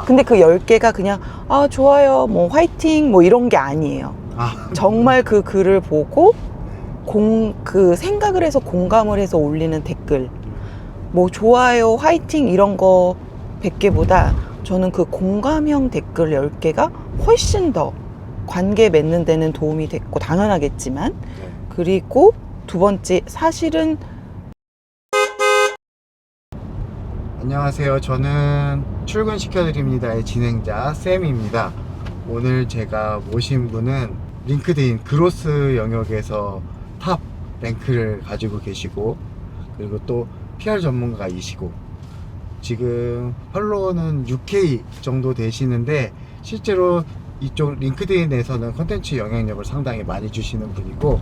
근데 그 10개가 그냥 아 좋아요 뭐 화이팅 뭐 이런 게 아니에요. 정말 그 글을 보고 그 생각을 해서 공감을 해서 올리는 댓글 뭐 좋아요 화이팅 이런 거 100개보다 저는 그 공감형 댓글 10개가 훨씬 더 관계 맺는 데는 도움이 됐고 당연하겠지만 그리고 두 번째 사실은 안녕하세요. 저는 출근시켜드립니다의 진행자 쌤입니다. 오늘 제가 모신 분은 링크드인 그로스 영역에서 탑 랭크를 가지고 계시고 그리고 또 PR 전문가이시고 지금 팔로워는 6K 정도 되시는데 실제로 이쪽 링크드인에서는 콘텐츠 영향력을 상당히 많이 주시는 분이고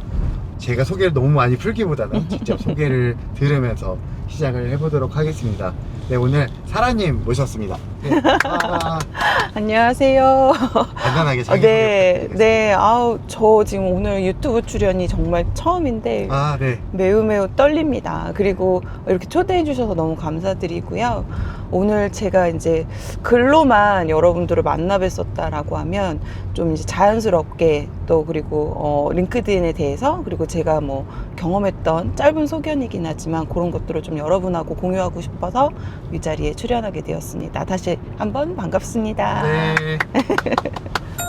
제가 소개를 너무 많이 풀기보다는 직접 소개를 들으면서 시작을 해보도록 하겠습니다. 네, 오늘 사라님 모셨습니다. 네. 안녕하세요. 간단하게 자기 소개 네, 부탁드리겠습니다. 네. 아우, 저 지금 오늘 유튜브 출연이 정말 처음인데 네. 매우 떨립니다. 그리고 이렇게 초대해 주셔서 너무 감사드리고요. 오늘 제가 이제 글로만 여러분들을 만나 뵀었다라고 하면 좀 이제 자연스럽게 또 그리고 링크드인에 대해서 그리고 제가 뭐 경험했던 짧은 소견이긴 하지만 그런 것들을 좀 여러분하고 공유하고 싶어서 이 자리에 출연하게 되었습니다. 다시 한번 반갑습니다. 네.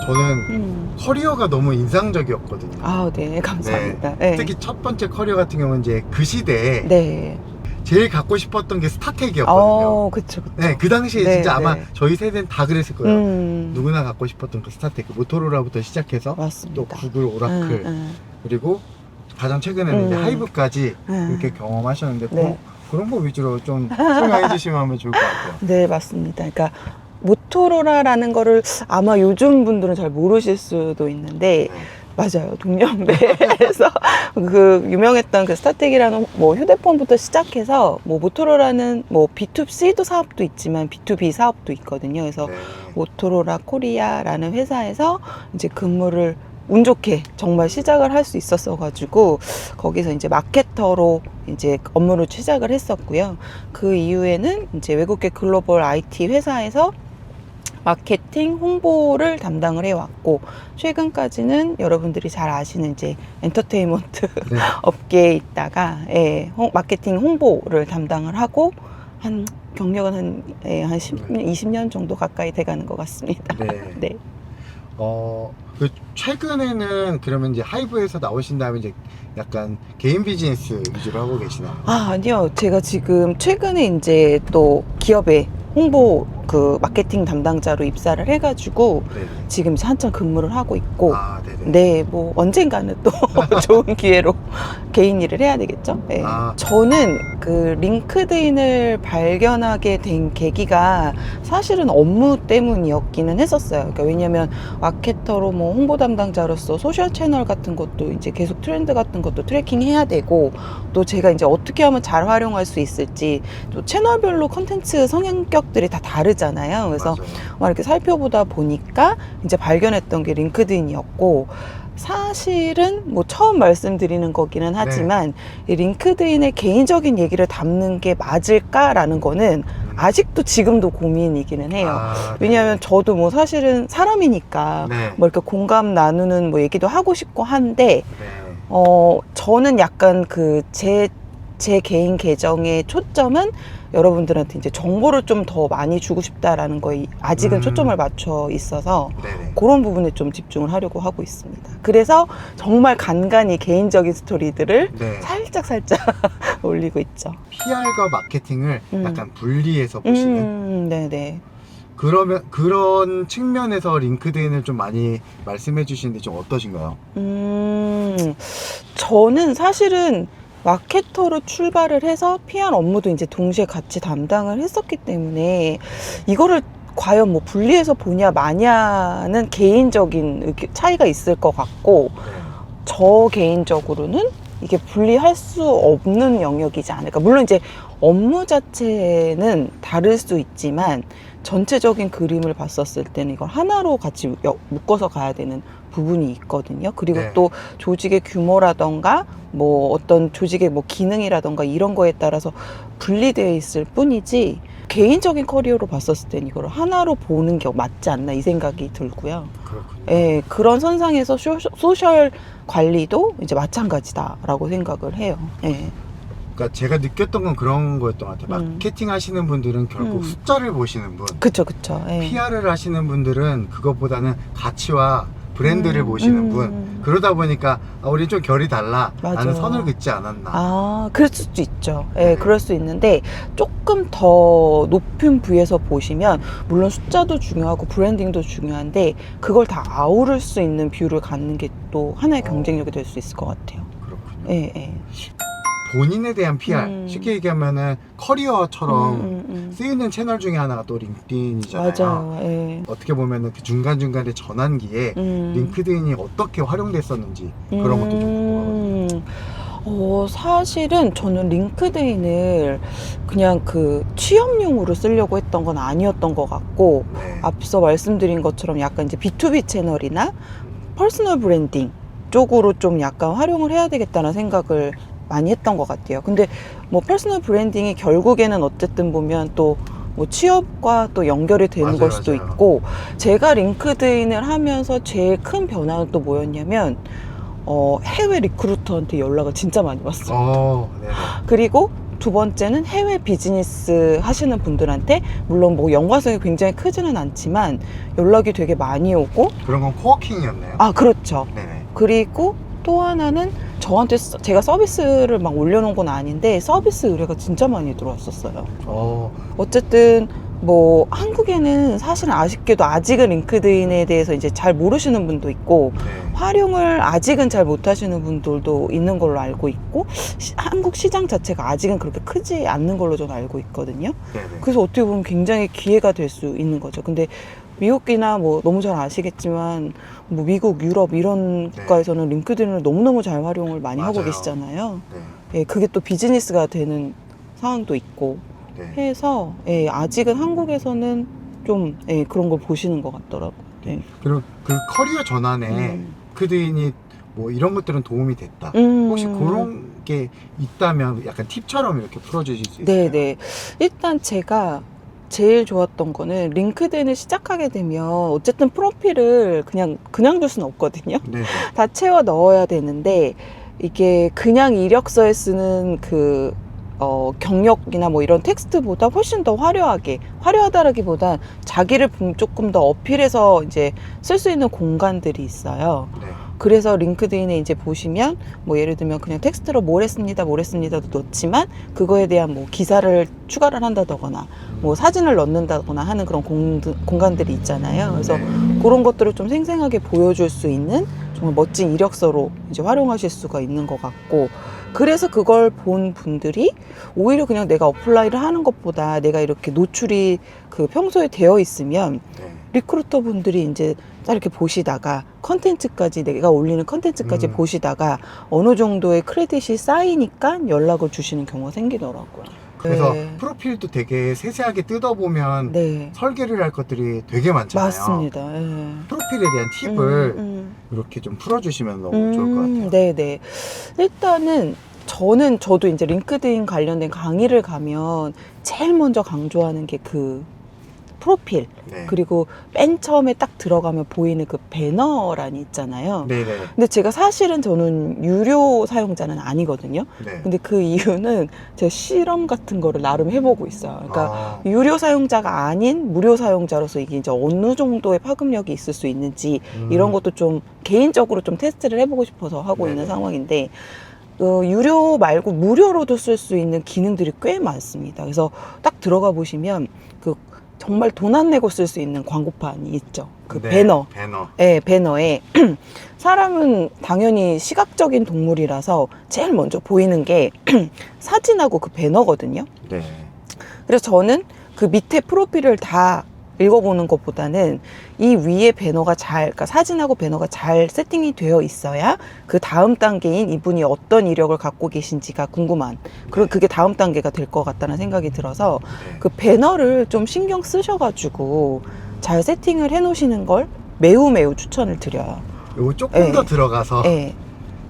저는 커리어가 너무 인상적이었거든요. 아, 네, 감사합니다. 네. 네. 특히 첫 번째 커리어 같은 경우는 이제 그 시대에 네. 제일 갖고 싶었던 게 스타텍이었거든요. 그쵸. 네, 그 당시에 네, 진짜 아마 네. 저희 세대는 다 그랬을 거예요. 음, 누구나 갖고 싶었던 그 스타텍, 모토로라부터 시작해서 맞습니다. 또 구글, 오라클, 그리고 가장 최근에는 이제 하이브까지 이렇게 경험하셨는데 네. 그런 거 위주로 좀 설명해 주시면 하면 좋을 것 같아요. 네, 맞습니다. 그러니까 모토로라라는 거를 아마 요즘 분들은 잘 모르실 수도 있는데 맞아요. 동년배에서 그 유명했던 그 스타텍이라는 뭐 휴대폰부터 시작해서 뭐 모토로라는 뭐 B2C도 사업도 있지만 B2B 사업도 있거든요. 그래서 네. 모토로라 코리아라는 회사에서 이제 근무를 운 좋게 정말 시작을 할 수 있었어 가지고 거기서 이제 마케터로 이제 업무를 시작을 했었고요. 그 이후에는 이제 외국계 글로벌 IT 회사에서 마케팅 홍보를 담당을 해왔고 최근까지는 여러분들이 잘 아시는 이제 엔터테인먼트 네. 업계에 있다가 마케팅 홍보를 담당을 하고 한 경력은 한 20년 정도 가까이 돼가는 것 같습니다. 네. 네. 그 최근에는 그러면 이제 하이브에서 나오신 다음에 이제 약간 개인 비즈니스 위주로 하고 계시나요? 아니요. 제가 지금 최근에 이제 또 기업에 홍보 그 마케팅 담당자로 입사를 해가지고 네. 지금 이제 한참 근무를 하고 있고 네네. 네, 뭐 언젠가는 또 좋은 기회로 개인 일을 해야 되겠죠. 네. 저는 그 링크드인을 발견하게 된 계기가 사실은 업무 때문이었기는 했었어요. 그러니까 왜냐면 마케터로 뭐 홍보 담당자로서 소셜 채널 같은 것도 이제 계속 트렌드 같은 것도 트래킹해야 되고 또 제가 이제 어떻게 하면 잘 활용할 수 있을지 또 채널별로 컨텐츠 성향격들이 다 다르잖아요. 그래서 맞아요. 막 이렇게 살펴보다 보니까 이제 발견했던 게 링크드인이었고 사실은 뭐 처음 말씀드리는 거기는 하지만 이 링크드인의 개인적인 얘기를 담는 게 맞을까라는 거는 아직도 지금도 고민이기는 해요. 왜냐하면 저도 뭐 사실은 사람이니까 네. 뭐 이렇게 공감 나누는 뭐 얘기도 하고 싶고 한데 네. 저는 약간 그 제 개인 계정의 초점은 여러분들한테 이제 정보를 좀 더 많이 주고 싶다라는 거에 아직은 초점을 맞춰 있어서 네네. 그런 부분에 좀 집중을 하려고 하고 있습니다. 그래서 정말 간간히 개인적인 스토리들을 네. 살짝 올리고 있죠. PR과 마케팅을 약간 분리해서 보시는 네네. 그러면 그런 측면에서 링크드인을 좀 많이 말씀해 주시는데 좀 어떠신가요? 저는 사실은 마케터로 출발을 해서 PR 업무도 이제 동시에 같이 담당을 했었기 때문에 이거를 과연 뭐 분리해서 보냐 마냐는 개인적인 차이가 있을 것 같고 저 개인적으로는 이게 분리할 수 없는 영역이지 않을까. 물론 이제 업무 자체는 다를 수 있지만 전체적인 그림을 봤었을 때는 이걸 하나로 같이 묶어서 가야 되는 부분이 있거든요. 그리고 네. 또 조직의 규모라던가 뭐 어떤 조직의 뭐 기능이라던가 이런 거에 따라서 분리되어 있을 뿐이지 개인적인 커리어로 봤었을 땐 이걸 하나로 보는 게 맞지 않나 이 생각이 들고요. 그렇군요. 예, 그런 선상에서 소셜 관리도 이제 마찬가지다라고 생각을 해요. 예. 그러니까 제가 느꼈던 건 그런 거였던 것 같아요. 마케팅 하시는 분들은 결국 숫자를 보시는 분, 그쵸, 그쵸. 예. PR을 하시는 분들은 그것보다는 가치와 브랜드를 보시는 분. 그러다 보니까 우리 좀 결이 달라 맞아. 라는 선을 긋지 않았나. 아, 그럴 수도 있죠. 예, 네. 그럴 수 있는데 조금 더 높은 부에서 보시면 물론 숫자도 중요하고 브랜딩도 중요한데 그걸 다 아우를 수 있는 뷰를 갖는 게 또 하나의 경쟁력이 될 수 있을 것 같아요. 그렇군요. 예, 예. 본인에 대한 PR, 쉽게 얘기하면은 커리어처럼 음. 쓰이는 채널 중에 하나가 또 링크드인이잖아요. 맞아요. 예. 어떻게 보면은 그 중간중간의 전환기에 링크드인이 어떻게 활용됐었는지 그런 것도 좀 궁금하거든요. 사실은 저는 링크드인을 그냥 그 취업용으로 쓰려고 했던 건 아니었던 것 같고, 네. 앞서 말씀드린 것처럼 약간 이제 B2B 채널이나 퍼스널 브랜딩 쪽으로 좀 약간 활용을 해야 되겠다는 생각을 많이 했던 것 같아요. 근데 뭐 퍼스널 브랜딩이 결국에는 어쨌든 보면 또 뭐 취업과 또 연결이 되는 맞아요, 걸 수도 맞아요. 있고, 제가 링크드인을 하면서 제일 큰 변화는 또 뭐였냐면 해외 리크루터한테 연락을 진짜 많이 왔어요. 네네. 그리고 두 번째는 해외 비즈니스 하시는 분들한테 물론 뭐 연관성이 굉장히 크지는 않지만 연락이 되게 많이 오고, 그런 건 코워킹이었나요? 아, 그렇죠. 네네. 그리고 또 하나는 저한테 제가 서비스를 막 올려놓은 건 아닌데 서비스 의뢰가 진짜 많이 들어왔었어요. 어쨌든 뭐 한국에는 사실은 아쉽게도 아직은 링크드인에 대해서 이제 잘 모르시는 분도 있고 네. 활용을 아직은 잘 못하시는 분들도 있는 걸로 알고 있고, 한국 시장 자체가 아직은 그렇게 크지 않는 걸로 저는 알고 있거든요. 네네. 그래서 어떻게 보면 굉장히 기회가 될 수 있는 거죠. 근데 미국이나 뭐 너무 잘 아시겠지만 뭐 미국, 유럽 이런 네. 국가에서는 링크드인을 너무너무 잘 활용을 많이 하고 맞아요. 계시잖아요. 네. 예, 그게 또 비즈니스가 되는 상황도 있고 네. 해서 예, 아직은 한국에서는 좀 예, 그런 걸 보시는 것 같더라고요. 예. 그리고 그 커리어 전환에 링크드인이 뭐 이런 것들은 도움이 됐다. 혹시 그런 게 있다면 약간 팁처럼 이렇게 풀어주실 수 있을까요? 네네. 일단 제가 제일 좋았던 거는 링크드인을 시작하게 되면 어쨌든 프로필을 그냥 둘 수는 없거든요. 네. 다 채워 넣어야 되는데 이게 그냥 이력서에 쓰는 그 경력이나 뭐 이런 텍스트보다 훨씬 더 화려하다라기보단 자기를 조금 더 어필해서 이제 쓸 수 있는 공간들이 있어요. 네. 그래서 링크드인에 이제 보시면 뭐 예를 들면 그냥 텍스트로 뭘 했습니다도 넣지만 그거에 대한 뭐 기사를 추가를 한다거나 뭐 사진을 넣는다거나 하는 그런 공간들이 있잖아요. 그래서 네. 그런 것들을 좀 생생하게 보여줄 수 있는 정말 멋진 이력서로 이제 활용하실 수가 있는 것 같고, 그래서 그걸 본 분들이 오히려 그냥 내가 어플라이를 하는 것보다 내가 이렇게 노출이 그 평소에 되어 있으면 네. 리크루터 분들이 이제 딱 이렇게 보시다가 컨텐츠까지 내가 올리는 컨텐츠까지 보시다가 어느 정도의 크레딧이 쌓이니까 연락을 주시는 경우가 생기더라고요. 그래서 네. 프로필도 되게 세세하게 뜯어보면 네, 설계를 할 것들이 되게 많잖아요. 맞습니다. 예. 프로필에 대한 팁을 이렇게 좀 풀어주시면 너무 좋을 것 같아요. 네네. 일단은 저도 이제 링크드인 관련된 강의를 가면 제일 먼저 강조하는 게 그 프로필, 네. 그리고 맨 처음에 딱 들어가면 보이는 그 배너란이 있잖아요. 네네. 근데 제가 사실은 저는 유료 사용자는 아니거든요. 네. 근데 그 이유는 제가 실험 같은 거를 나름 해보고 있어요. 그러니까 아, 유료 사용자가 아닌 무료 사용자로서 이게 이제 어느 정도의 파급력이 있을 수 있는지 이런 것도 좀 개인적으로 좀 테스트를 해보고 싶어서 하고 네네. 있는 상황인데, 유료 말고 무료로도 쓸 수 있는 기능들이 꽤 많습니다. 그래서 딱 들어가 보시면 그 정말 돈 안 내고 쓸 수 있는 광고판이 있죠. 그 네, 배너. 배너. 네, 배너에 사람은 당연히 시각적인 동물이라서 제일 먼저 보이는 게 사진하고 그 배너거든요. 네. 그래서 저는 그 밑에 프로필을 다 읽어보는 것보다는 이 위에 배너가 그러니까 사진하고 배너가 잘 세팅이 되어 있어야 그 다음 단계인 이분이 어떤 이력을 갖고 계신지가 궁금한, 그리고 그게 다음 단계가 될 것 같다는 생각이 들어서 네. 그 배너를 좀 신경 쓰셔가지고 잘 세팅을 해 놓으시는 걸 매우 추천을 드려요. 요거 조금 네. 더 들어가서 네.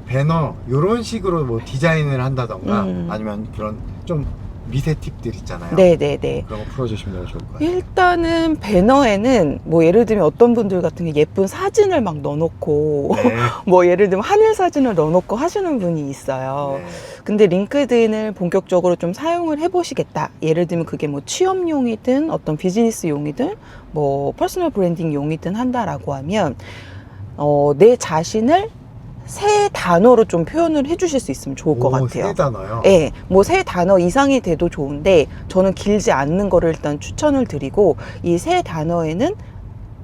배너 요런 식으로 뭐 디자인을 한다던가 음. 아니면 그런 좀 미세 팁들 있잖아요. 네네네. 그런 거 풀어주시면 좋을 것 같아요. 일단은 배너에는 뭐 예를 들면 어떤 분들 같은 게 예쁜 사진을 막 넣어놓고 네. 뭐 예를 들면 하늘 사진을 넣어놓고 하시는 분이 있어요. 네. 근데 링크드인을 본격적으로 좀 사용을 해보시겠다. 예를 들면 그게 뭐 취업용이든 어떤 비즈니스용이든 뭐 퍼스널 브랜딩용이든 한다라고 하면 내 자신을 세 단어로 좀 표현을 해주실 수 있으면 좋을 것 같아요. 세 단어요? 네, 뭐 세 단어 이상이 돼도 좋은데 저는 길지 않는 거를 일단 추천을 드리고 이 세 단어에는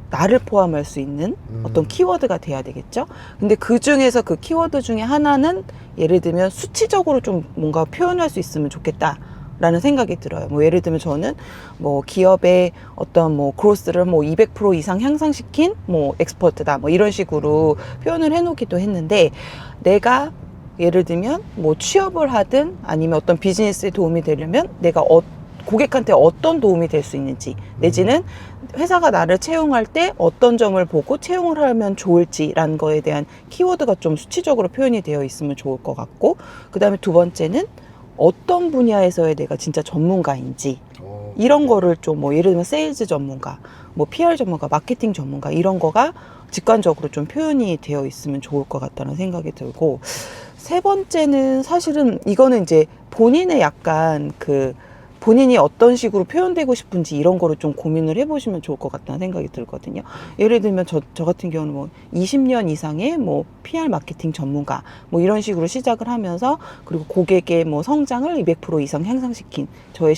나를 포함할 수 있는 어떤 키워드가 돼야 되겠죠. 근데 그 중에서 그 키워드 중에 하나는 예를 들면 수치적으로 좀 뭔가 표현할 수 있으면 좋겠다 라는 생각이 들어요. 뭐 예를 들면 저는 뭐 기업의 어떤 뭐 그로스를 뭐 200% 이상 향상시킨 뭐 엑스퍼트다 뭐 이런 식으로 표현을 해놓기도 했는데, 내가 예를 들면 뭐 취업을 하든 아니면 어떤 비즈니스에 도움이 되려면 내가 고객한테 어떤 도움이 될 수 있는지, 내지는 회사가 나를 채용할 때 어떤 점을 보고 채용을 하면 좋을지라는 거에 대한 키워드가 좀 수치적으로 표현이 되어 있으면 좋을 것 같고, 그 다음에 두 번째는 어떤 분야에서의 내가 진짜 전문가인지 이런 거를 좀 뭐 예를 들면 세일즈 전문가, 뭐 PR 전문가, 마케팅 전문가 이런 거가 직관적으로 좀 표현이 되어 있으면 좋을 것 같다는 생각이 들고, 세 번째는 사실은 이거는 이제 본인의 약간 본인이 어떤 식으로 표현되고 싶은지 이런 거를 좀 고민을 해보시면 좋을 것 같다는 생각이 들거든요. 예를 들면 저 같은 경우는 뭐 20년 이상의 뭐 PR 마케팅 전문가 뭐 이런 식으로 시작을 하면서, 그리고 고객의 뭐 성장을 200% 이상 향상시킨 저의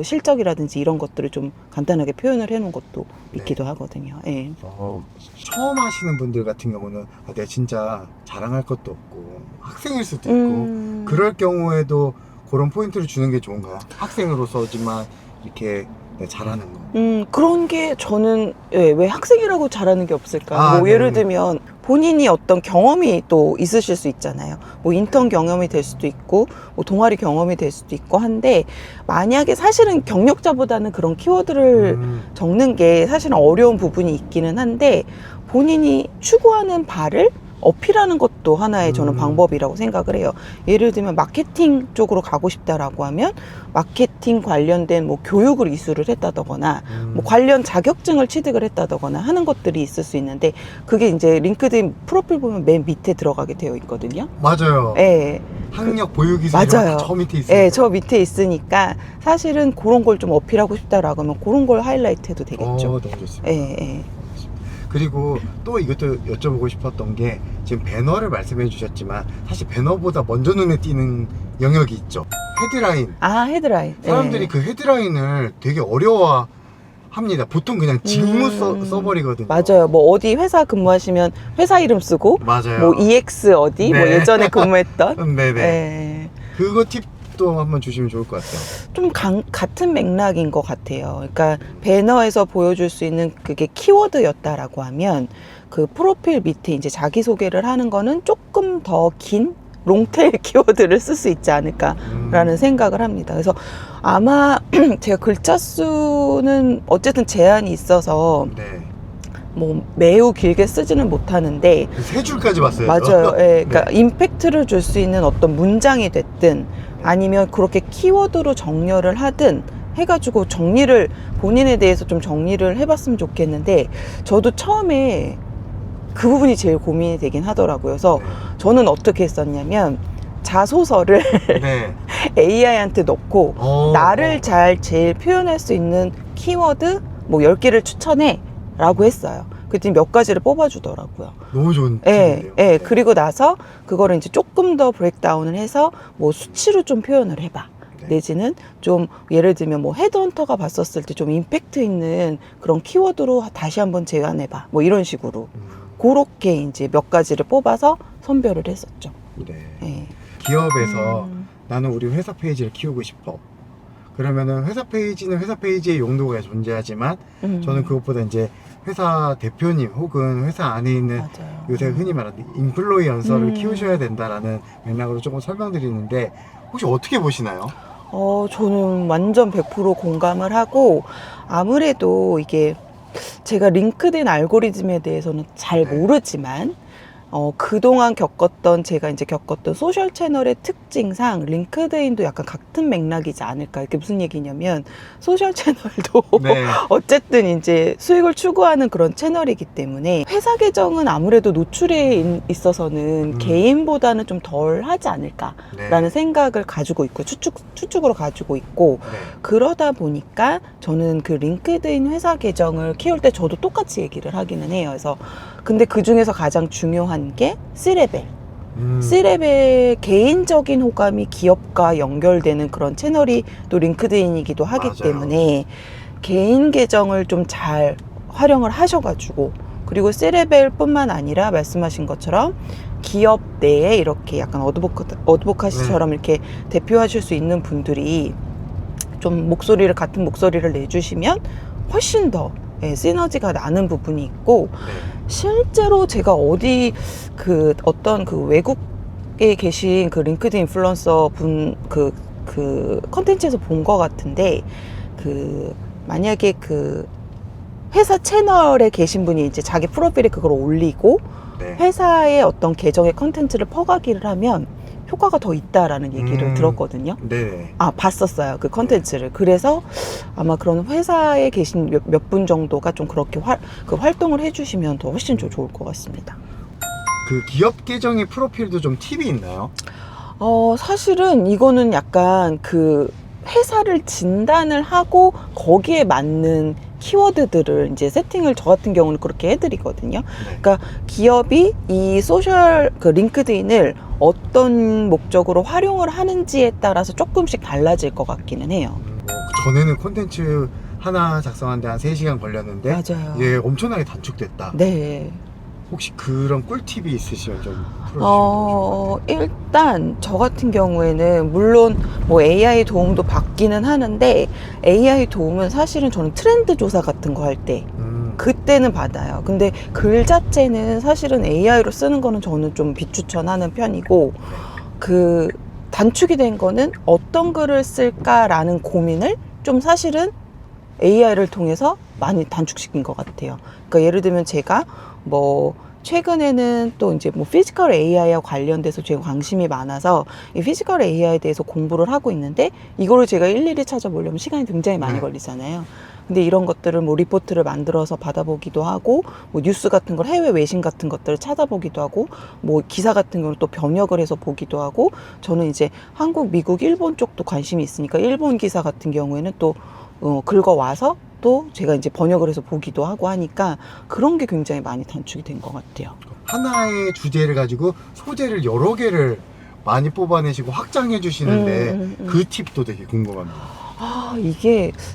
실적이라든지 이런 것들을 좀 간단하게 표현을 해놓은 것도 있기도 하거든요. 예. 처음 하시는 분들 같은 경우는 내가 진짜 자랑할 것도 없고 학생일 수도 있고 그럴 경우에도 그런 포인트를 주는 게 좋은가요? 학생으로서지만 이렇게 잘하는 거. 그런 게 저는 왜 학생이라고 잘하는 게 없을까? 뭐 네. 예를 들면 본인이 어떤 경험이 또 있으실 수 있잖아요. 뭐 인턴 경험이 될 수도 있고, 뭐 동아리 경험이 될 수도 있고 한데, 만약에 사실은 경력자보다는 그런 키워드를 적는 게 사실은 어려운 부분이 있기는 한데, 본인이 추구하는 바를 어필하는 것도 하나의 저는 방법이라고 생각을 해요. 예를 들면 마케팅 쪽으로 가고 싶다라고 하면 마케팅 관련된 뭐 교육을 이수를 했다거나 뭐 관련 자격증을 취득을 했다거나 하는 것들이 있을 수 있는데, 그게 이제 링크드인 프로필 보면 맨 밑에 들어가게 되어 있거든요. 맞아요. 예. 학력 보유기술 맞아요. 저 밑에 있어요. 예, 저 밑에 있으니까 사실은 그런 걸 좀 어필하고 싶다라고 하면 그런 걸 하이라이트 해도 되겠죠. 너무 좋습니다. 예, 예. 그리고 또 이것도 여쭤보고 싶었던 게, 지금 배너를 말씀해 주셨지만 사실 배너보다 먼저 눈에 띄는 영역이 있죠. 헤드라인. 헤드라인. 사람들이 예. 그 헤드라인을 되게 어려워합니다. 보통 그냥 직무 써버리거든요. 맞아요. 뭐 어디 회사 근무하시면 회사 이름 쓰고, 맞아요. 뭐 EX 어디, 네. 뭐 예전에 근무했던. 네네. 예. 그거 팁도 한번 주시면 좋을 것 같아요. 좀 같은 맥락인 것 같아요. 그러니까 배너에서 보여줄 수 있는 그게 키워드였다라고 하면, 그 프로필 밑에 이제 자기소개를 하는 거는 조금 더 긴 롱테일 키워드를 쓸 수 있지 않을까라는 생각을 합니다. 그래서 아마 제가 글자 수는 어쨌든 제한이 있어서 네. 뭐 매우 길게 쓰지는 못하는데, 세 줄까지 봤어요. 맞아요. 예, 그러니까 네. 임팩트를 줄 수 있는 어떤 문장이 됐든 아니면 그렇게 키워드로 정렬을 하든 해가지고 본인에 대해서 좀 정리를 해봤으면 좋겠는데, 저도 처음에 그 부분이 제일 고민이 되긴 하더라고요. 그래서 저는 어떻게 했었냐면 자소서를 네. AI한테 넣고 나를 제일 표현할 수 있는 키워드 뭐 10개를 추천해 라고 했어요. 그랬더니 몇 가지를 뽑아주더라고요. 너무 좋은 예, 팁인데요. 예. 그리고 나서 그거를 이제 조금 더 브레이크다운을 해서 뭐 수치로 좀 표현을 해봐. 내지는 좀 예를 들면 뭐 헤드헌터가 봤었을 때 좀 임팩트 있는 그런 키워드로 다시 한번 제안해봐. 뭐 이런 식으로. 그렇게 이제 몇 가지를 뽑아서 선별을 했었죠. 네. 예. 기업에서 나는 우리 회사 페이지를 키우고 싶어. 그러면은 회사 페이지는 회사 페이지의 용도가 존재하지만 저는 그것보다 이제 회사 대표님 혹은 회사 안에 있는 맞아요. 요새 흔히 말하는 인플루이 연설을 키우셔야 된다라는 맥락으로 조금 설명드리는데, 혹시 어떻게 보시나요? 저는 완전 100% 공감을 하고, 아무래도 이게 제가 링크드인 알고리즘에 대해서는 잘 모르지만 그동안 제가 이제 겪었던 소셜 채널의 특징상 링크드인도 약간 같은 맥락이지 않을까. 이게 무슨 얘기냐면, 소셜 채널도 네. 어쨌든 이제 수익을 추구하는 그런 채널이기 때문에 회사 계정은 아무래도 노출에 있어서는 개인보다는 좀 덜 하지 않을까라는 네. 생각을 가지고 있고, 추측으로 가지고 있고, 네. 그러다 보니까 저는 그 링크드인 회사 계정을 키울 때 저도 똑같이 얘기를 하기는 해요. 그래서 근데 그 중에서 가장 중요한 게 C레벨. C레벨 개인적인 호감이 기업과 연결되는 그런 채널이 또 링크드인이기도 하기 맞아요. 때문에 개인 계정을 좀 잘 활용을 하셔가지고, 그리고 C레벨 뿐만 아니라 말씀하신 것처럼 기업 내에 이렇게 약간 어드보카시처럼 이렇게 대표하실 수 있는 분들이 좀 같은 목소리를 내주시면 훨씬 더 시너지가 나는 부분이 있고, 네. 실제로 제가 어떤 외국에 계신 그 링크드 인플루언서 분 그 컨텐츠에서 본 것 같은데, 만약에 회사 채널에 계신 분이 이제 자기 프로필에 그걸 올리고 네. 회사의 어떤 계정의 컨텐츠를 퍼가기를 하면 효과가 더 있다라는 얘기를 들었거든요. 네. 봤었어요. 그 컨텐츠를. 그래서 아마 그런 회사에 계신 몇 분 정도가 좀 그렇게 활동을 해주시면 더 훨씬 더 좋을 것 같습니다. 그 기업 계정의 프로필도 좀 팁이 있나요? 사실은 이거는 약간 회사를 진단을 하고 거기에 맞는 키워드들을 이제 세팅을 저 같은 경우는 그렇게 해드리거든요. 네. 그러니까 기업이 이 링크드인을 어떤 목적으로 활용을 하는지에 따라서 조금씩 달라질 것 같기는 해요. 전에는 콘텐츠 하나 작성하는데 한 3시간 걸렸는데 맞아요. 이게 엄청나게 단축됐다. 네. 혹시 그런 꿀팁이 있으시면 좀 풀어주시면 좋을 것 같아요. 일단 저 같은 경우에는 물론 뭐 AI 도움도 받기는 하는데, AI 도움은 사실은 저는 트렌드 조사 같은 거 할 때 그때는 받아요. 근데 글 자체는 사실은 AI로 쓰는 거는 저는 좀 비추천하는 편이고, 단축이 된 거는 어떤 글을 쓸까라는 고민을 좀 사실은 AI를 통해서 많이 단축시킨 것 같아요. 그러니까 예를 들면 제가 최근에는 또 이제 피지컬 AI와 관련돼서 제가 관심이 많아서 이 피지컬 AI에 대해서 공부를 하고 있는데, 이거를 제가 일일이 찾아보려면 시간이 굉장히 많이 걸리잖아요. 근데 이런 것들을 리포트를 만들어서 받아보기도 하고, 뉴스 같은 걸, 해외 외신 같은 것들을 찾아보기도 하고, 기사 같은 경우는 또 번역을 해서 보기도 하고, 저는 이제 한국, 미국, 일본 쪽도 관심이 있으니까 일본 기사 같은 경우에는 또 긁어와서 또 제가 이제 번역을 해서 보기도 하고 하니까 그런 게 굉장히 많이 단축이 된 것 같아요. 하나의 주제를 가지고 소재를 여러 개를 많이 뽑아내시고 확장해 주시는데 그 팁도 되게 궁금합니다.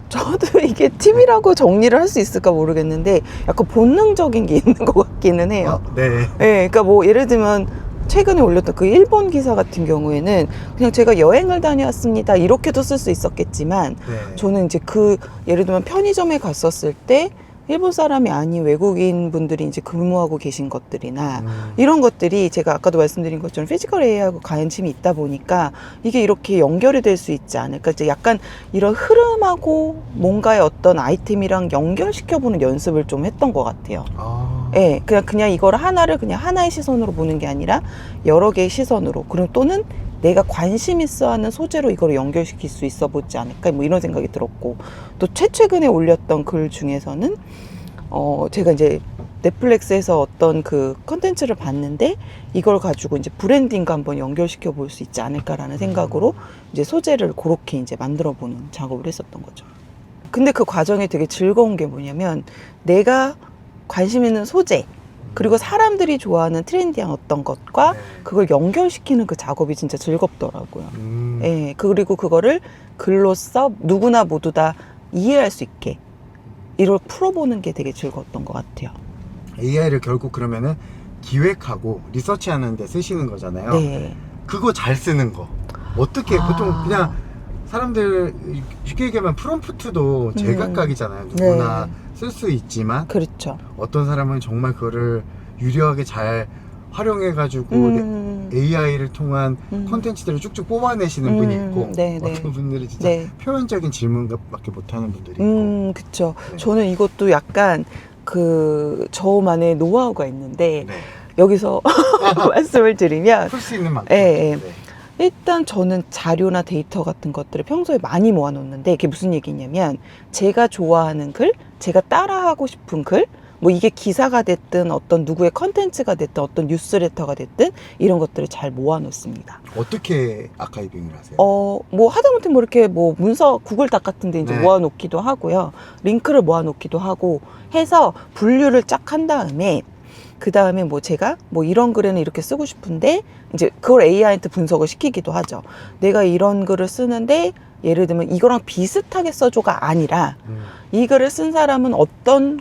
저도 이게 팁이라고 정리를 할 수 있을까 모르겠는데, 약간 본능적인 게 있는 것 같기는 해요. 네. 네, 그러니까 예를 들면 최근에 올렸던 그 일본 기사 같은 경우에는 그냥 제가 여행을 다녀왔습니다 이렇게도 쓸 수 있었겠지만, 네. 저는 이제 예를 들면 편의점에 갔었을 때 일본 사람이 아닌 외국인 분들이 이제 근무하고 계신 것들이나 이런 것들이 제가 아까도 말씀드린 것처럼 피지컬 AI하고 관심이 있다 보니까 이게 이렇게 연결이 될 수 있지 않을까. 이제 약간 이런 흐름하고 뭔가의 어떤 아이템이랑 연결시켜보는 연습을 좀 했던 것 같아요. 예, 그냥 이거를 그냥 하나의 시선으로 보는 게 아니라 여러 개의 시선으로, 그리고 또는 내가 관심 있어 하는 소재로 이걸 연결시킬 수 있어 보지 않을까, 이런 생각이 들었고, 또 최근에 올렸던 글 중에서는 제가 이제 넷플릭스에서 어떤 컨텐츠를 봤는데, 이걸 가지고 이제 브랜딩과 한번 연결시켜 볼 수 있지 않을까라는 생각으로 이제 소재를 그렇게 이제 만들어 보는 작업을 했었던 거죠. 근데 그 과정이 되게 즐거운 게 뭐냐면, 내가 관심 있는 소재, 그리고 사람들이 좋아하는 트렌디한 어떤 것과 그걸 연결시키는 그 작업이 진짜 즐겁더라고요. 그리고 그거를 글로써 누구나 모두 다 이해할 수 있게 이걸 풀어보는 게 되게 즐거웠던 것 같아요. AI를 결국 그러면은 기획하고 리서치하는 데 쓰시는 거잖아요. 네. 그거 잘 쓰는 거 어떻게 보통 그냥 사람들 쉽게 얘기하면 프롬프트도 제각각이잖아요. 누구나 쓸 수 있지만, 그렇죠. 어떤 사람은 정말 그거를 유려하게 잘 활용해가지고 AI를 통한 콘텐츠들을 쭉쭉 뽑아내시는 분이 있고, 어떤 분들은 진짜 표면적인 질문밖에 못하는 분들이 있고. 그쵸. 저는 이것도 약간 저만의 노하우가 있는데, 여기서 말씀을 드리면 풀 수 있는 만큼. 예, 예. 네. 일단 저는 자료나 데이터 같은 것들을 평소에 많이 모아놓는데 이게 무슨 얘기냐면 제가 좋아하는 글, 제가 따라하고 싶은 글, 뭐 이게 기사가 됐든 어떤 누구의 컨텐츠가 됐든 어떤 뉴스레터가 됐든 이런 것들을 잘 모아놓습니다. 어떻게 아카이빙을 하세요? 뭐 하다못해 뭐 이렇게 뭐 문서 구글닥 같은데 이제 네. 모아놓기도 하고요. 링크를 모아놓기도 하고 해서 분류를 쫙 한 다음에 그 다음에 뭐 제가 뭐 이런 글에는 이렇게 쓰고 싶은데 이제 그걸 AI한테 분석을 시키기도 하죠. 내가 이런 글을 쓰는데 예를 들면 이거랑 비슷하게 써줘가 아니라 이 글을 쓴 사람은 어떤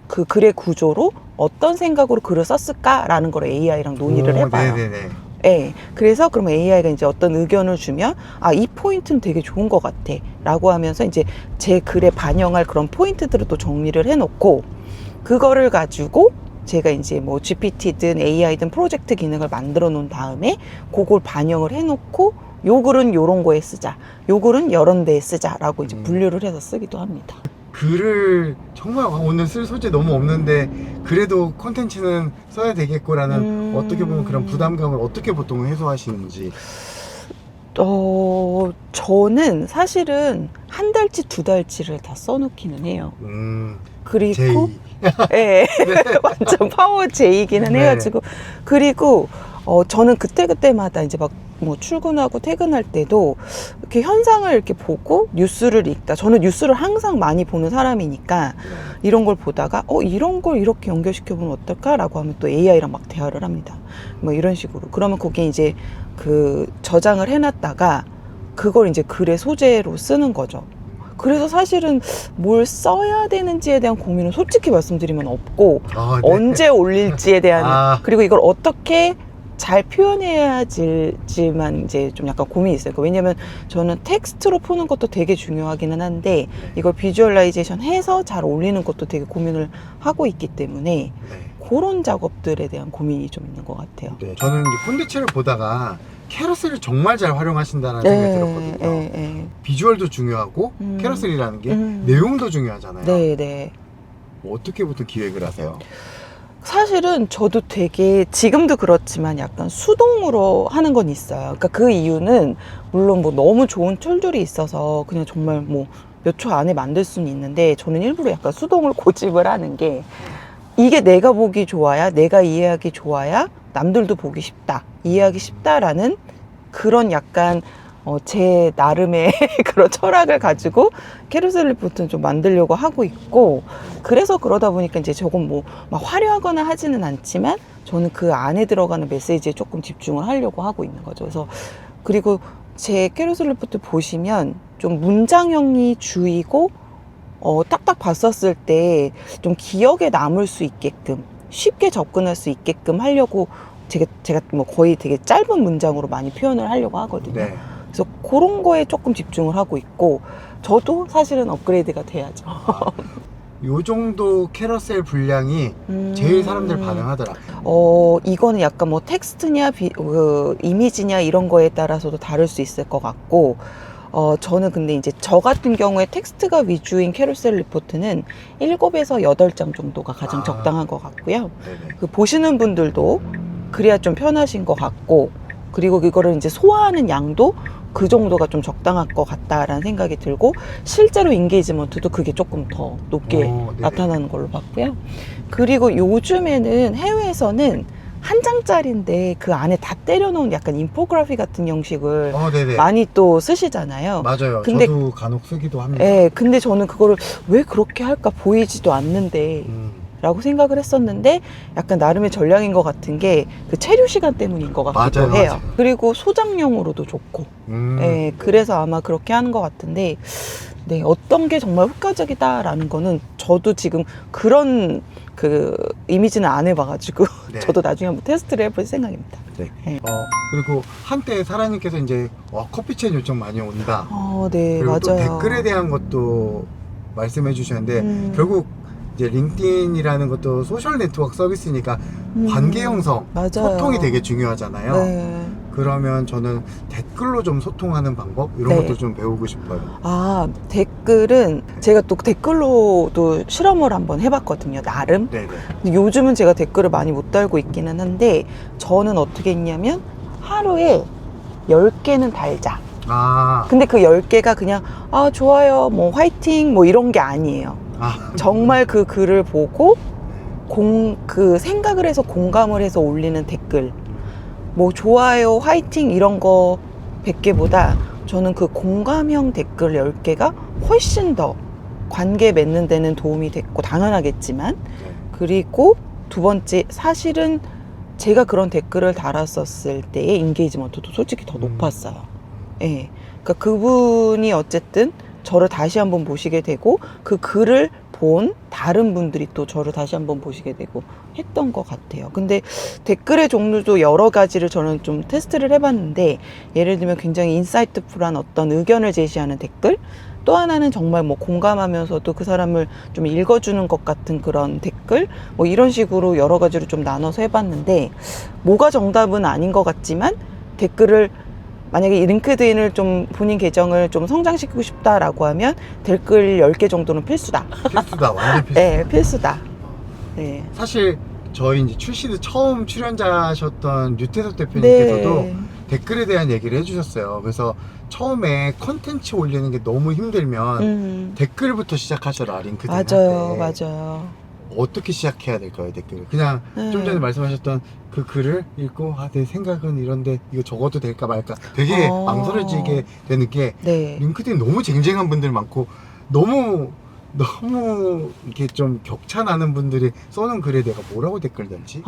그 글의 구조로 어떤 생각으로 글을 썼을까라는 걸 AI랑 논의를 해봐요. 네네네. 네, 그래서 그러면 AI가 이제 어떤 의견을 주면 이 포인트는 되게 좋은 것 같아 라고 하면서 이제 제 글에 반영할 그런 포인트들을 또 정리를 해놓고 그거를 가지고 제가 이제 뭐 GPT든 AI든 프로젝트 기능을 만들어 놓은 다음에 그걸 반영을 해놓고 요 글은 요런 거에 쓰자, 요 글은 요런 데에 쓰자라고 이제 분류를 해서 쓰기도 합니다. 글을 정말 오늘 쓸 소재 너무 없는데 그래도 콘텐츠는 써야 되겠구라는 어떻게 보면 그런 부담감을 어떻게 보통 해소하시는지. 저는 사실은 한 달치 두 달치를 다 써놓기는 해요. 그리고 제이. 예, 완전 파워 J이기는 네. 해가지고 그리고 저는 그때마다 이제 막 뭐 출근하고 퇴근할 때도 이렇게 현상을 이렇게 보고 뉴스를 읽다. 저는 뉴스를 항상 많이 보는 사람이니까 이런 걸 보다가 이런 걸 이렇게 연결시켜보면 어떨까라고 하면 또 AI랑 막 대화를 합니다. 뭐 이런 식으로. 그러면 그게 이제 그 저장을 해놨다가 그걸 이제 글의 소재로 쓰는 거죠. 그래서 사실은 뭘 써야 되는지에 대한 고민은 솔직히 말씀드리면 없고 네. 언제 올릴지에 대한 그리고 이걸 어떻게 잘 표현해야지만 이제 좀 약간 고민이 있어요. 왜냐면 저는 텍스트로 푸는 것도 되게 중요하기는 한데 이걸 비주얼라이제이션 해서 잘 올리는 것도 되게 고민을 하고 있기 때문에 그런 작업들에 대한 고민이 좀 있는 것 같아요. 네, 저는 이제 콘텐츠를 보다가 캐러셀을 정말 잘 활용하신다는 생각이 들었거든요. 비주얼도 중요하고 캐러셀이라는 게 내용도 중요하잖아요. 네. 어떻게 보통 기획을 하세요? 사실은 저도 되게 지금도 그렇지만 약간 수동으로 하는 건 있어요. 그러니까 그 이유는 물론 뭐 너무 좋은 툴들이 있어서 그냥 정말 뭐 몇 초 안에 만들 수는 있는데 저는 일부러 약간 수동을 고집을 하는 게 이게 내가 보기 좋아야 내가 이해하기 좋아야 남들도 보기 쉽다 이해하기 쉽다라는 그런 약간 제 나름의 그런 철학을 가지고 캐러셀 리포트는 좀 만들려고 하고 있고 그래서 그러다 보니까 이제 저건 뭐 막 화려하거나 하지는 않지만 저는 그 안에 들어가는 메시지에 조금 집중을 하려고 하고 있는 거죠. 그래서 그리고 제 캐러셀 리포트 보시면 좀 문장형이 주이고 딱딱 봤었을 때 좀 기억에 남을 수 있게끔 쉽게 접근할 수 있게끔 하려고 제가 뭐 거의 되게 짧은 문장으로 많이 표현을 하려고 하거든요. 네. 그래서 그런 거에 조금 집중을 하고 있고 저도 사실은 업그레이드가 돼야죠. 요 정도 캐러셀 분량이 제일 사람들 반응하더라고요. 이거는 약간 뭐 텍스트냐 이미지냐 이런 거에 따라서도 다를 수 있을 것 같고 저는 근데 이제 저 같은 경우에 텍스트가 위주인 캐러셀 리포트는 7에서 8장 정도가 가장 적당한 것 같고요. 네네. 그 보시는 분들도 그래야 좀 편하신 것 같고 그리고 이거를 이제 소화하는 양도 그 정도가 좀 적당할 것 같다라는 생각이 들고 실제로 인게이지먼트도 그게 조금 더 높게 나타나는 걸로 봤고요. 그리고 요즘에는 해외에서는 한 장짜리인데 그 안에 다 때려놓은 약간 인포그래피 같은 형식을 많이 또 쓰시잖아요. 맞아요. 근데, 저도 간혹 쓰기도 합니다. 네, 근데 저는 그거를 왜 그렇게 할까 보이지도 않는데 라고 생각을 했었는데 약간 나름의 전략인 것 같은 게 그 체류 시간 때문인 것 같기도 해요. 맞아요. 그리고 소장용으로도 좋고 네, 그래서 아마 그렇게 하는 것 같은데 네, 어떤 게 정말 효과적이다라는 거는 저도 지금 그런 그 이미지는 안 해봐가지고 저도 나중에 한번 테스트를 해볼 생각입니다. 네. 그리고 한때 사라님께서 이제 커피챗 요청 많이 온다. 네, 그리고 맞아요. 또 댓글에 대한 것도 말씀해 주셨는데 결국 이제 링크드인이라는 것도 소셜 네트워크 서비스니까 관계 형성, 맞아요. 소통이 되게 중요하잖아요. 그러면 저는 댓글로 좀 소통하는 방법 이런 네. 것도 좀 배우고 싶어요. 아, 댓글은 제가 또 댓글로도 실험을 한번 해봤거든요, 나름. 네네. 근데 요즘은 제가 댓글을 많이 못 달고 있기는 한데, 저는 어떻게 했냐면 하루에 10개는 달자. 아, 근데 그 10개가 그냥 아, 좋아요, 뭐 화이팅 뭐 이런 게 아니에요. 정말 그 글을 보고 그 생각을 해서 공감을 해서 올리는 댓글, 뭐 좋아요, 화이팅 이런 거 100개보다 저는 그 공감형 댓글 10개가 훨씬 더 관계 맺는 데는 도움이 됐고, 당연하겠지만, 네. 그리고 두 번째, 사실은 제가 그런 댓글을 달았었을 때의 인게이지먼트도 솔직히 더 높았어요. 예. 그러니까 그분이 어쨌든 저를 다시 한번 보시게 되고, 그 글을 본 다른 분들이 또 저를 다시 한번 보시게 되고 했던 것 같아요. 근데 댓글의 종류도 여러 가지를 저는 좀 테스트를 해봤는데, 예를 들면 굉장히 인사이트풀한 어떤 의견을 제시하는 댓글, 또 하나는 정말 뭐 공감하면서도 그 사람을 좀 읽어주는 것 같은 그런 댓글, 뭐 이런 식으로 여러 가지로 좀 나눠서 해봤는데, 뭐가 정답은 아닌 것 같지만, 댓글을 만약에 이 링크드인을 좀 본인 계정을 좀 성장시키고 싶다라고 하면 댓글 10개 정도는 필수다. 필수다, 완전 필수. 네, 필수다. 네. 사실 저희 이제 출시드 처음 출연자셨던 류태석 대표님께서도 네. 댓글에 대한 얘기를 해주셨어요. 그래서 처음에 컨텐츠 올리는 게 너무 힘들면 댓글부터 시작하셔라, 링크드인 할 맞아요, 때. 맞아요. 어떻게 시작해야 될까요, 댓글을? 그냥 네. 좀 전에 말씀하셨던 그 글을 읽고 내 생각은 이런데 이거 적어도 될까 말까 되게 망설여지게 되는 게, 네. 링크드인 너무 쟁쟁한 분들 많고 너무 이렇게 좀 격차 나는 분들이 써놓은 글에 내가 뭐라고 댓글 달지?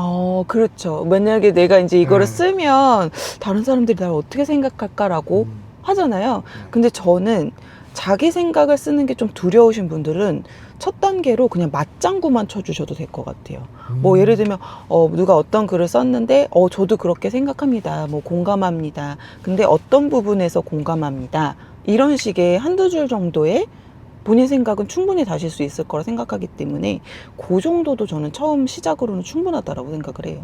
그렇죠. 만약에 내가 이제 이거를 네. 쓰면 다른 사람들이 나를 어떻게 생각할까라고 하잖아요. 근데 저는 자기 생각을 쓰는 게 좀 두려우신 분들은 첫 단계로 그냥 맞장구만 쳐주셔도 될 것 같아요. 뭐 예를 들면 누가 어떤 글을 썼는데 저도 그렇게 생각합니다. 뭐 공감합니다. 근데 어떤 부분에서 공감합니다. 이런 식의 한두 줄 정도의 본인 생각은 충분히 다실 수 있을 거라 생각하기 때문에 그 정도도 저는 처음 시작으로는 충분하다라고 생각을 해요.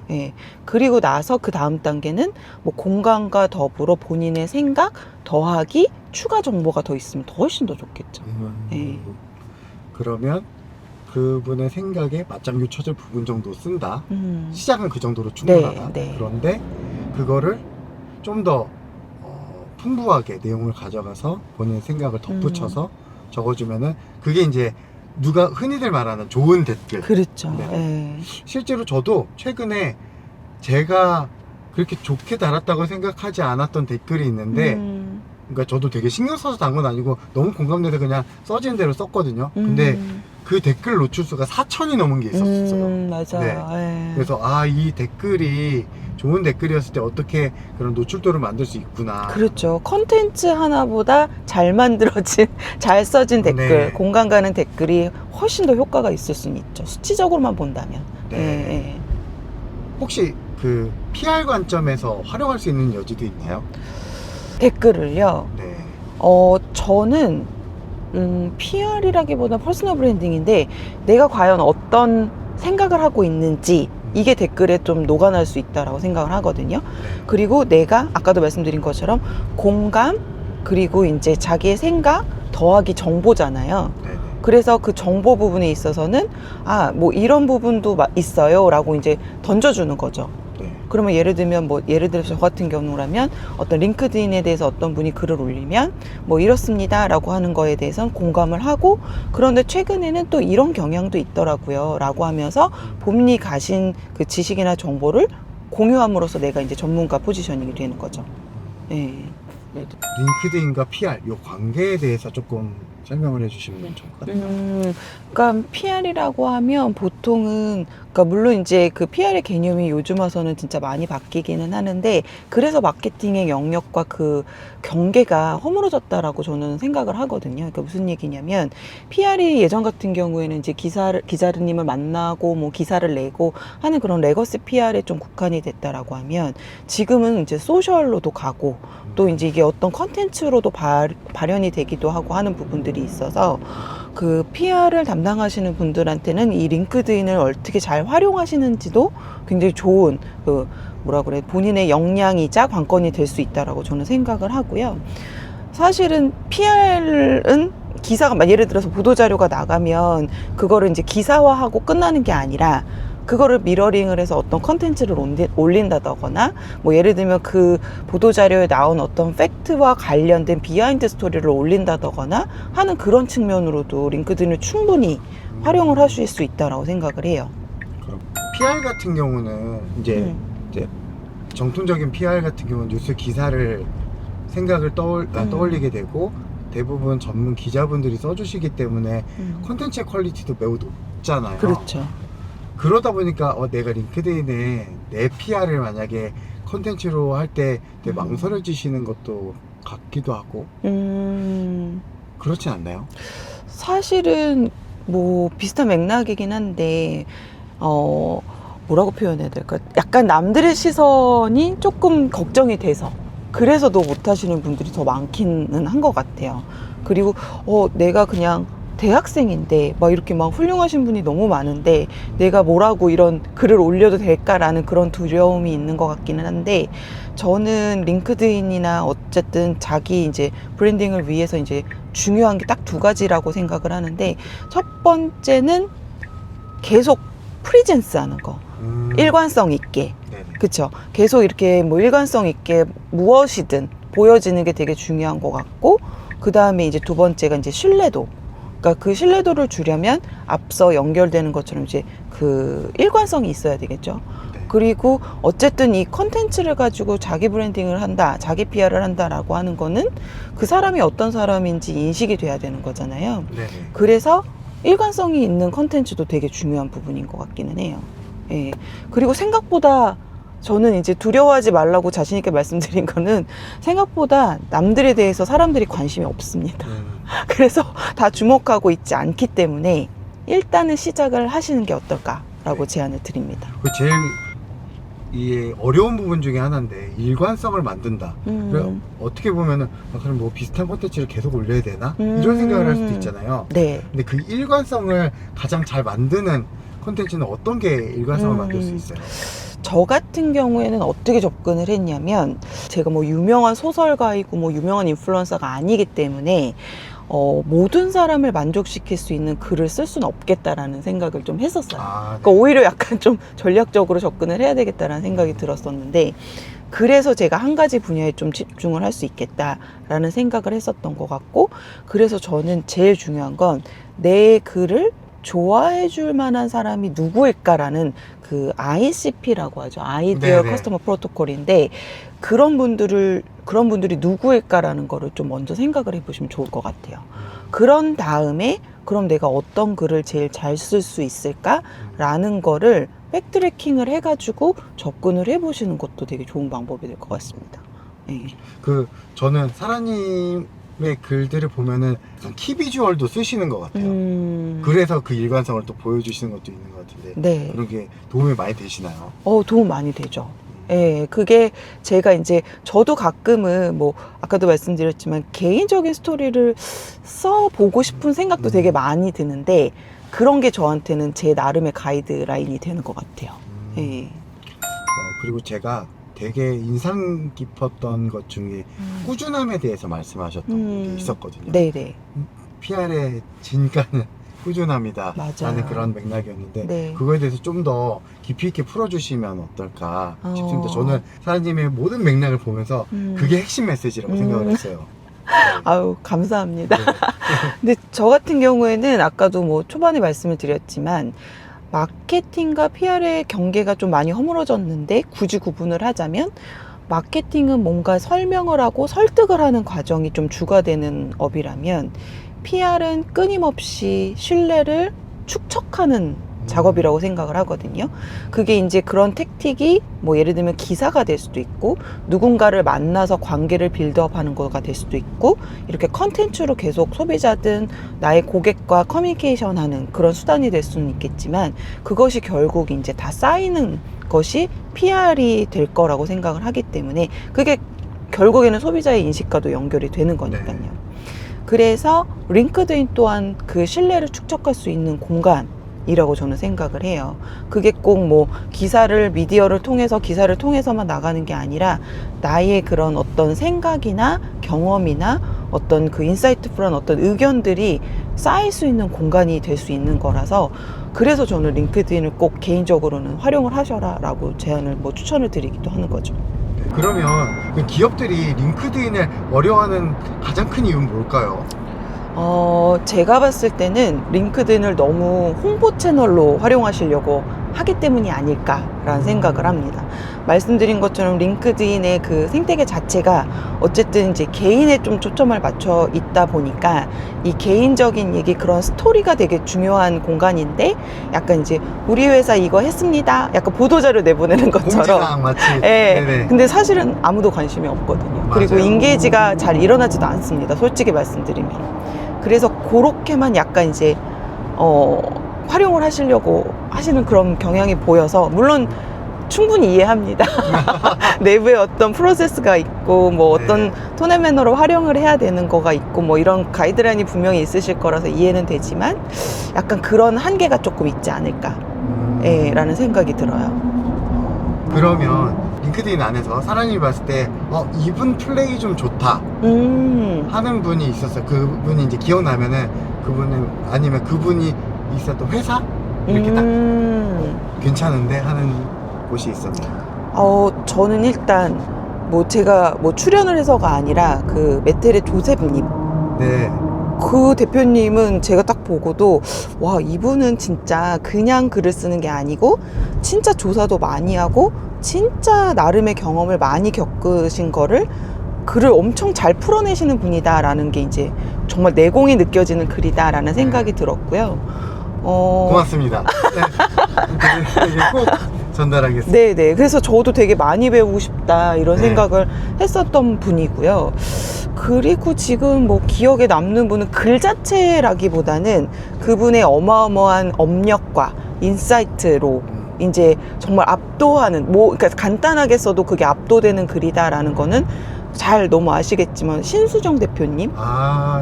예. 그리고 나서 그 다음 단계는 뭐 공감과 더불어 본인의 생각 더하기 추가 정보가 더 있으면 더 훨씬 더 좋겠죠. 예. 그러면 그분의 생각에 맞장구 쳐줄 부분 정도 쓴다. 음. 시작은 그 정도로 충분하다. 네, 네. 그런데 그거를 좀 더 풍부하게 내용을 가져가서 본인의 생각을 덧붙여서 적어주면은 그게 이제 누가 흔히들 말하는 좋은 댓글. 그렇죠. 네. 예. 실제로 저도 최근에 제가 그렇게 좋게 달았다고 생각하지 않았던 댓글이 있는데, 그러니까 저도 되게 신경 써서 단 건 아니고 너무 공감돼서 그냥 써지는 대로 썼거든요. 근데 그 댓글 노출 수가 4,000이 넘은 게 있었어요. 맞아요. 네. 예. 그래서 이 댓글이 좋은 댓글이었을 때 어떻게 그런 노출도를 만들 수 있구나. 그렇죠. 컨텐츠 하나보다 잘 만들어진, 잘 써진 댓글, 네. 공감 가는 댓글이 훨씬 더 효과가 있을 수는 있죠. 수치적으로만 본다면. 네. 예, 예. 혹시 그 PR 관점에서 활용할 수 있는 여지도 있나요? 댓글을요. 네. 저는 PR이라기보다 퍼스널 브랜딩인데, 내가 과연 어떤 생각을 하고 있는지 이게 댓글에 좀 녹아날 수 있다라고 생각을 하거든요. 그리고 내가 아까도 말씀드린 것처럼 공감, 그리고 이제 자기의 생각 더하기 정보잖아요. 네네. 그래서 그 정보 부분에 있어서는 뭐 이런 부분도 있어요 라고 이제 던져주는 거죠. 네. 그러면 예를 들어서 저 같은 경우라면 어떤 링크드인에 대해서 어떤 분이 글을 올리면 뭐 이렇습니다 라고 하는 거에 대해서는 공감을 하고, 그런데 최근에는 또 이런 경향도 있더라고요 라고 하면서 본인이 가신 그 지식이나 정보를 공유함으로써 내가 이제 전문가 포지셔닝이 되는 거죠. 네. 링크드인과 PR 요 관계에 대해서 조금 설명을 해주시면 좋을 것 같아요. 그러니까 PR이라고 하면 보통은, 그러니까 물론 이제 그 PR의 개념이 요즘 와서는 진짜 많이 바뀌기는 하는데, 그래서 마케팅의 영역과 그 경계가 허물어졌다라고 저는 생각을 하거든요. 그러니까 무슨 얘기냐면, PR이 예전 같은 경우에는 이제 기자님을 만나고 뭐 기사를 내고 하는 그런 레거시 PR에 좀 국한이 됐다라고 하면, 지금은 이제 소셜로도 가고 또 이제 이게 어떤 컨텐츠로도 발현이 되기도 하고 하는 부분들이 있어서, 그 PR을 담당하시는 분들한테는 이 링크드인을 어떻게 잘 활용하시는지도 굉장히 좋은 그 본인의 역량이자 관건이 될 수 있다라고 저는 생각을 하고요. 사실은 PR은 기사가 예를 들어서 보도자료가 나가면 그거를 이제 기사화하고 끝나는 게 아니라 그거를 미러링을 해서 어떤 컨텐츠를 올린다거나 뭐 예를 들면 그 보도자료에 나온 어떤 팩트와 관련된 비하인드 스토리를 올린다거나 하는 그런 측면으로도 링크드인을 충분히 활용을 하실 수 있다라고 생각을 해요. 그럼 PR 같은 경우는 이제 정통적인 PR 같은 경우는 뉴스 기사를 생각을 떠올리게 되고 대부분 전문 기자분들이 써주시기 때문에 콘텐츠의 퀄리티도 매우 높잖아요. 그렇죠. 그러다 보니까 내가 링크드인에 내 PR을 만약에 콘텐츠로 할 때 망설여지시는 것도 같기도 하고 그렇지 않나요? 사실은 뭐 비슷한 맥락이긴 한데 뭐라고 표현해야 될까? 약간 남들의 시선이 조금 걱정이 돼서 그래서 더 못하시는 분들이 더 많기는 한 것 같아요. 그리고 내가 그냥 대학생인데 막 이렇게 막 훌륭하신 분이 너무 많은데 내가 뭐라고 이런 글을 올려도 될까라는 그런 두려움이 있는 것 같기는 한데 저는 링크드인이나 어쨌든 자기 이제 브랜딩을 위해서 이제 중요한 게 딱 두 가지라고 생각을 하는데 첫 번째는 계속 프리젠스 하는 거. 일관성 있게. 네네. 그쵸. 계속 이렇게 뭐 일관성 있게 무엇이든 보여지는 게 되게 중요한 것 같고, 그 다음에 이제 두 번째가 이제 신뢰도. 그러니까 그 신뢰도를 주려면 앞서 연결되는 것처럼 이제 그 일관성이 있어야 되겠죠. 네. 그리고 어쨌든 이 컨텐츠를 가지고 자기 브랜딩을 한다, 자기 PR을 한다라고 하는 거는 그 사람이 어떤 사람인지 인식이 돼야 되는 거잖아요. 네네. 그래서 일관성이 있는 컨텐츠도 되게 중요한 부분인 것 같기는 해요. 예. 그리고 생각보다 저는 이제 두려워하지 말라고 자신있게 말씀드린 거는 생각보다 남들에 대해서 사람들이 관심이 없습니다. 그래서 다 주목하고 있지 않기 때문에 일단은 시작을 하시는 게 어떨까라고 제안을 드립니다. 그 제일 이 어려운 부분 중에 하나인데 일관성을 만든다. 그래, 어떻게 보면은 그럼 뭐 비슷한 콘텐츠를 계속 올려야 되나 이런 생각을 할 수도 있잖아요. 네. 근데 그 일관성을 가장 잘 만드는 콘텐츠는 어떤 게 일관성을 만들 수 있어요? 저 같은 경우에는 어떻게 접근을 했냐면 제가 뭐 유명한 소설가이고 뭐 유명한 인플루언서가 아니기 때문에 모든 사람을 만족시킬 수 있는 글을 쓸 수는 없겠다라는 생각을 좀 했었어요. 네. 그러니까 오히려 약간 좀 전략적으로 접근을 해야 되겠다라는 생각이 들었었는데 그래서 제가 한 가지 분야에 좀 집중을 할 수 있겠다라는 생각을 했었던 것 같고, 그래서 저는 제일 중요한 건 내 글을 좋아해 줄 만한 사람이 누구일까라는 그 ICP라고 하죠. 아이디어 네네. 커스터머 프로토콜인데 그런 분들이 누구일까라는 거를 좀 먼저 생각을 해보시면 좋을 것 같아요. 그런 다음에 그럼 내가 어떤 글을 제일 잘 쓸 수 있을까라는 거를 백트래킹을 해가지고 접근을 해보시는 것도 되게 좋은 방법이 될 것 같습니다. 네. 저는 사라님의 글들을 보면은 키비주얼도 쓰시는 것 같아요. 그래서 그 일관성을 또 보여주시는 것도 있는 것 같은데 네. 그런 게 도움이 많이 되시나요? 도움 많이 되죠. 예, 그게 제가 이제 저도 가끔은 뭐 아까도 말씀드렸지만 개인적인 스토리를 써보고 싶은 생각도 되게 많이 드는데 그런 게 저한테는 제 나름의 가이드라인이 되는 것 같아요. 예. 그리고 제가 되게 인상 깊었던 것 중에 꾸준함에 대해서 말씀하셨던 게 있었거든요. 네네. PR의 진가는 꾸준함이다 맞아요. 라는 그런 맥락이었는데 네. 그거에 대해서 좀 더 깊이 있게 풀어주시면 어떨까 싶습니다. 저는 사장님의 모든 맥락을 보면서 그게 핵심 메시지라고 생각을 했어요. 아유, 감사합니다. 네. 근데 저 같은 경우에는 아까도 뭐 초반에 말씀을 드렸지만 마케팅과 PR의 경계가 좀 많이 허물어졌는데 굳이 구분을 하자면 마케팅은 뭔가 설명을 하고 설득을 하는 과정이 좀 주가 되는 업이라면 PR은 끊임없이 신뢰를 축적하는 작업이라고 생각을 하거든요. 그게 이제 그런 택틱이 뭐 예를 들면 기사가 될 수도 있고 누군가를 만나서 관계를 빌드업하는 거가 될 수도 있고 이렇게 컨텐츠로 계속 소비자든 나의 고객과 커뮤니케이션하는 그런 수단이 될 수는 있겠지만 그것이 결국 이제 다 쌓이는 것이 PR이 될 거라고 생각을 하기 때문에 그게 결국에는 소비자의 인식과도 연결이 되는 거니까요. 네. 그래서 링크드인 또한 그 신뢰를 축적할 수 있는 공간 이라고 저는 생각을 해요. 그게 꼭 뭐 기사를 미디어를 통해서 기사를 통해서만 나가는 게 아니라 나의 그런 어떤 생각이나 경험이나 어떤 그 인사이트풀한 어떤 의견들이 쌓일 수 있는 공간이 될 수 있는 거라서 그래서 저는 링크드인을 꼭 개인적으로는 활용을 하셔라라고 제안을 뭐 추천을 드리기도 하는 거죠. 그러면 그 기업들이 링크드인을 어려워하는 가장 큰 이유는 뭘까요? 제가 봤을 때는 링크드인을 너무 홍보 채널로 활용하시려고 하기 때문이 아닐까라는 생각을 합니다. 말씀드린 것처럼 링크드인의 그 생태계 자체가 어쨌든 이제 개인에 좀 초점을 맞춰 있다 보니까 이 개인적인 얘기 그런 스토리가 되게 중요한 공간인데 약간 이제 우리 회사 이거 했습니다. 약간 보도자료 내보내는 것처럼. 공지사항 마치. 예. 네네. 근데 사실은 아무도 관심이 없거든요. 그리고 맞아요. 인게이지가 잘 일어나지도 않습니다. 솔직히 말씀드리면. 그래서 그렇게만 약간 이제 활용을 하시려고 하시는 그런 경향이 보여서 물론 충분히 이해합니다. 내부에 어떤 프로세스가 있고 뭐 어떤 네. 톤 앤 매너로 활용을 해야 되는 거가 있고 뭐 이런 가이드라인이 분명히 있으실 거라서 이해는 되지만 약간 그런 한계가 조금 있지 않을까 라는 생각이 들어요. 그러면 링크드인 안에서 사장님이 봤을 때 이분 플레이 좀 좋다 하는 분이 있었어요. 그분이 이제 기억나면은 그분은 아니면 그분이 있었던 회사 이렇게 딱 괜찮은데 하는 곳이 있었나요? 저는 일단 뭐 제가 뭐 출연을 해서가 아니라 그 메텔의 조셉님 네. 그 대표님은 제가 딱 보고도 와 이분은 진짜 그냥 글을 쓰는 게 아니고 진짜 조사도 많이 하고 진짜 나름의 경험을 많이 겪으신 거를 글을 엄청 잘 풀어내시는 분이다라는 게 이제 정말 내공이 느껴지는 글이다라는 생각이 들었고요. 고맙습니다. 네. 꼭 전달하겠습니다. 네네. 그래서 저도 되게 많이 배우고 싶다 이런 네. 생각을 했었던 분이고요. 그리고 지금 뭐 기억에 남는 분은 글 자체라기보다는 그분의 어마어마한 업력과 인사이트로 이제 정말 압도하는 그러니까 간단하게 써도 그게 압도되는 글이다라는 거는 잘 너무 아시겠지만 신수정 대표님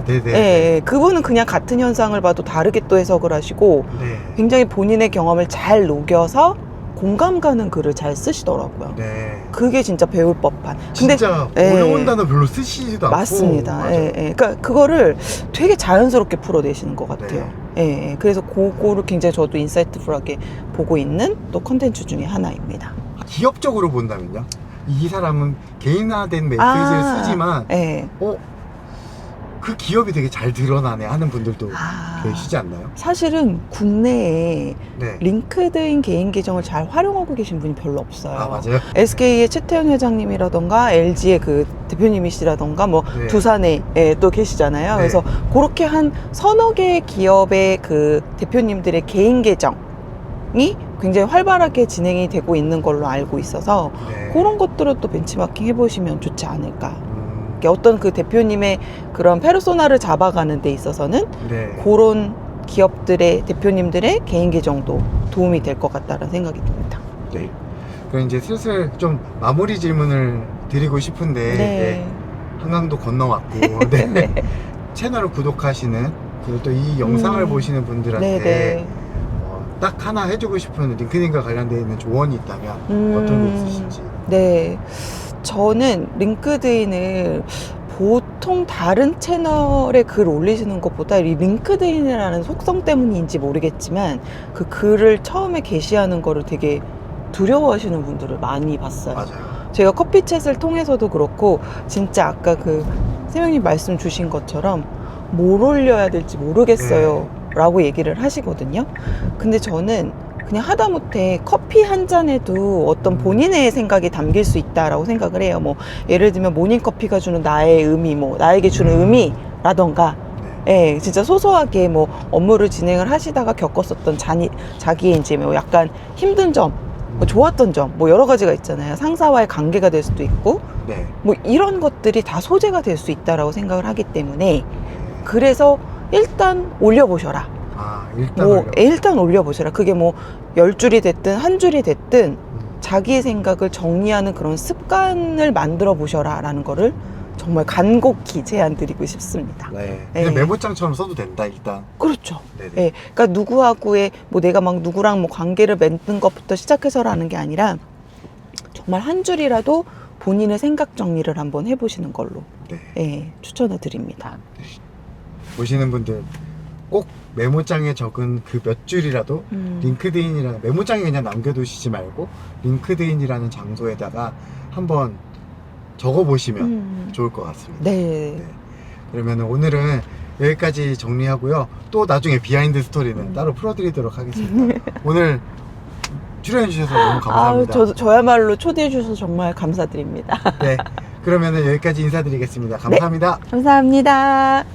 네네. 예, 그분은 그냥 같은 현상을 봐도 다르게 또 해석을 하시고 네. 굉장히 본인의 경험을 잘 녹여서 공감 가는 글을 잘 쓰시더라고요. 네. 그게 진짜 배울 법한. 진짜 예. 어려운 단어 별로 쓰시지도 않고. 맞습니다. 맞아요. 예, 예. 그러니까 그거를 되게 자연스럽게 풀어내시는 것 같아요. 네. 예, 예. 그래서 그거를 굉장히 저도 인사이트풀하게 보고 있는 또 컨텐츠 중에 하나입니다. 기업적으로 본다면요? 이 사람은 개인화된 메시지를 쓰지만 예. 그 기업이 되게 잘 드러나네 하는 분들도 아, 계시지 않나요? 사실은 국내에 네. 링크드인 개인 계정을 잘 활용하고 계신 분이 별로 없어요. 맞아요. SK의 최태현 회장님이라던가 LG의 그 대표님이시라던가 뭐 네. 두산에 또 계시잖아요. 네. 그래서 그렇게 한 서너 개의 기업의 그 대표님들의 개인 계정이 굉장히 활발하게 진행이 되고 있는 걸로 알고 있어서 네. 그런 것들을 또 벤치마킹 해보시면 좋지 않을까. 어떤 그 대표님의 그런 페르소나를 잡아가는 데 있어서는 네. 그런 기업들의 대표님들의 개인 계정도 도움이 될 것 같다는 생각이 듭니다. 네. 그럼 이제 슬슬 좀 마무리 질문을 드리고 싶은데 네. 한강도 건너왔고 네. 채널을 구독하시는 그리고 또 이 영상을 보시는 분들한테 네네. 딱 하나 해주고 싶은 링크드인과 관련되어 있는 조언이 있다면 어떤 게 있으신지? 네. 저는 링크드인을 보통 다른 채널에 글 올리시는 것보다 이 링크드인이라는 속성 때문인지 모르겠지만 그 글을 처음에 게시하는 거를 되게 두려워하시는 분들을 많이 봤어요. 맞아요. 제가 커피챗을 통해서도 그렇고 진짜 아까 그 세명님 말씀 주신 것처럼 뭘 올려야 될지 모르겠어요 라고 얘기를 하시거든요. 근데 저는 그냥 하다못해 커피 한 잔에도 어떤 본인의 생각이 담길 수 있다라고 생각을 해요. 뭐 예를 들면 모닝커피가 주는 나의 의미, 뭐 나에게 주는 의미라던가 예, 진짜 소소하게 뭐 업무를 진행을 하시다가 겪었었던 자기의 이제 뭐 약간 힘든 점, 뭐 좋았던 점, 뭐 여러 가지가 있잖아요. 상사와의 관계가 될 수도 있고, 네. 뭐 이런 것들이 다 소재가 될 수 있다라고 생각을 하기 때문에 그래서 일단 올려보셔라. 일단 올려보셔라. 그게 뭐 10줄이 됐든 한 줄이 됐든 자기의 생각을 정리하는 그런 습관을 만들어 보셔라 라는 거를 정말 간곡히 제안드리고 싶습니다. 네. 그냥 네. 메모장처럼 써도 된다 일단. 그렇죠. 네네. 예, 그러니까 누구하고의 뭐 내가 막 누구랑 뭐 관계를 맺는 것부터 시작해서라는 게 아니라 정말 한 줄이라도 본인의 생각 정리를 한번 해보시는 걸로 네. 예, 추천을 드립니다. 보시는 분들 꼭 메모장에 적은 그 몇 줄이라도 링크드인이라는 메모장에 그냥 남겨두시지 말고 링크드인이라는 장소에다가 한번 적어보시면 좋을 것 같습니다. 네. 네. 그러면 오늘은 여기까지 정리하고요. 또 나중에 비하인드 스토리는 따로 풀어드리도록 하겠습니다. 오늘 출연해주셔서 너무 감사합니다. 저야말로 초대해주셔서 정말 감사드립니다. 네. 그러면 여기까지 인사드리겠습니다. 감사합니다. 감사합니다.